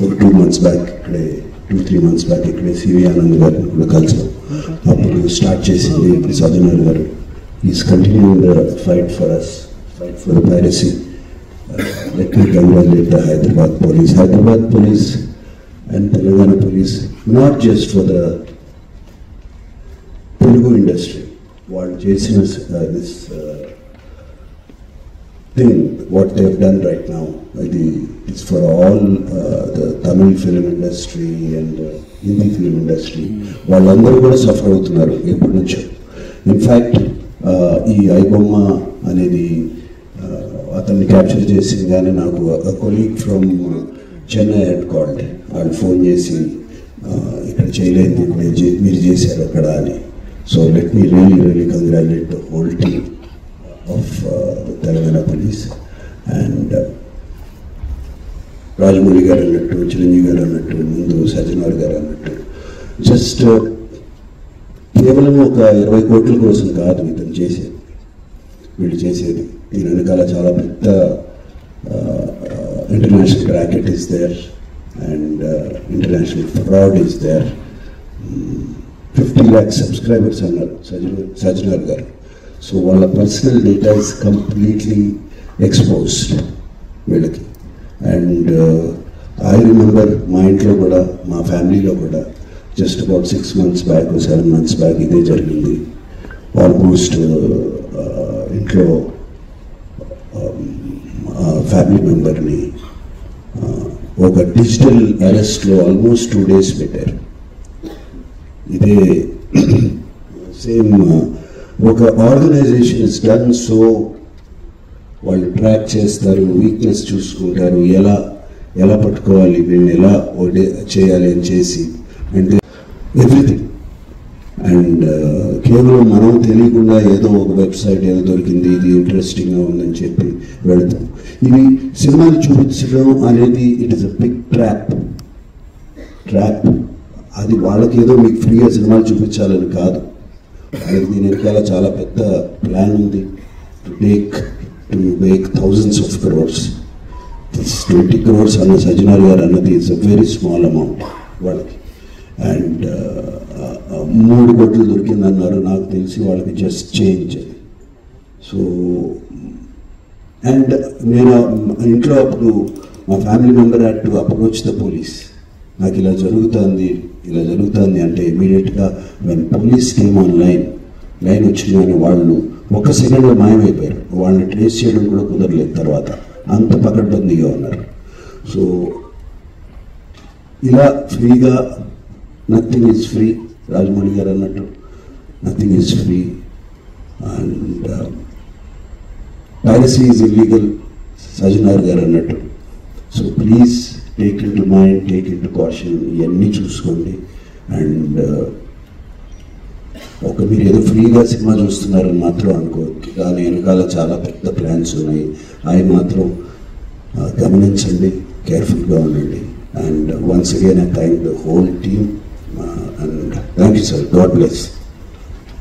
ఒక 2 months back ఇక్కడే 2-3 months back ఇక్కడే సివి ఆనంద్ గారిని కూడా కలిసాం. అప్పుడు స్టార్ట్ చేసింది ఇప్పుడు సజ్జనార్ గారు. Is continuing the fight for us, fight for the piracy. Let me congratulate the Hyderabad police and Telangana police, not just for the Telugu industry. What Jason is this thing, what they have done right now, it's for all the Tamil film industry and Hindi film industry. వాళ్ళందరూ కూడా suffer అవుతున్నారు ఎప్పటి నుంచో. In fact ఈ ఐబొమ్మ అనేది అతన్ని capture చేసింది కానీ నాకు colleague from Chennai head called. వాళ్ళు ఫోన్ చేసి ఇక్కడ చేయలేదు, మీరు చేశారు అక్కడ అని. So let me really congratulate the whole team of Telangana police. And Rajamouli గారు అన్నట్టు, చిరంజీవి గారు అన్నట్టు, ముందు సజ్జనార్ గారు అన్నట్టు, జస్ట్ కేవలం ఒక 20 కోట్ల కోసం కాదు ఇతను చేసేది, వీళ్ళు చేసేది. దీని వెనకాల చాలా పెద్ద international racket is there and international fraud is there. 50 lakhs subscribers అన్నారు సజ్జనార్ గారు. సో వాళ్ళ personal data is completely exposed వీళ్ళకి. అండ్ ఐ రిమెంబర్ మా ఇంట్లో కూడా, మా ఫ్యామిలీలో కూడా just about 6 months back 7 months back ఇదే జరిగింది. ఆల్మోస్ట్ ఇంట్లో ఫ్యామిలీ మెంబర్ని ఒక డిజిటల్ అరెస్ట్లో ఆల్మోస్ట్ 2 days పెట్టారు. ఇదే సేమ్ ఒక ఆర్గనైజేషన్ ఇస్ డన్. సో వాళ్ళు ట్రాక్ చేస్తారు, వీక్నెస్ చూసుకుంటారు, ఎలా పట్టుకోవాలి, వీళ్ళని ఎలా చేయాలి అని చేసి, అండ్ ఎవ్రీథింగ్. అండ్ కేవలం మనం తెలియకుండా ఏదో ఒక వెబ్సైట్ ఏదో దొరికింది, ఇది ఇంట్రెస్టింగ్గా ఉందని చెప్పి వెళతాం. ఇవి సినిమాలు చూపించడం అనేది it is a big trap. అది వాళ్ళకి ఏదో మీకు ఫ్రీగా సినిమాలు చూపించాలని కాదు, వాళ్ళకి దీని వెనకాల చాలా పెద్ద ప్లాన్ ఉంది. To make thousands of crores. 20 crores అన్న సజ్జనార్ గారు అన్నది it's a very small amount వాళ్ళకి. అండ్ 3 కోట్లు దొరికిందన్నారు, నాకు తెలిసి వాళ్ళకి జస్ట్ చేంజ్ అది. సో అండ్ నేను ఇంట్లో అప్పుడు మా family member had to approach the police. నాకు ఇలా జరుగుతుంది అంటే ఇమీడియట్గా when police came on line వచ్చిందని వాళ్ళు 1 సెకండ్లో మాయమైపోయారు. వాళ్ళని ట్రేస్ చేయడం కూడా కుదరలేదు తర్వాత, అంత పకడ్బందీగా ఉన్నారు. సో ఇలా ఫ్రీగా నథింగ్ ఈజ్ ఫ్రీ, రాజమౌళి గారు అన్నట్టు nothing is free. And piracy is illegal, Sajjanar గారు అన్నట్టు. So please take in to mind, take in to caution, ఇవన్నీ చూసుకోండి. అండ్ మీరు ఏదో ఫ్రీగా సినిమా చూస్తున్నారని మాత్రం అనుకోవద్దు, దాని వెనకాల చాలా పెద్ద ప్లాన్స్ ఉన్నాయి. అవి మాత్రం గమనించండి, కేర్ఫుల్గా ఉండండి. And once again I thank the whole team and thank you sir, God bless.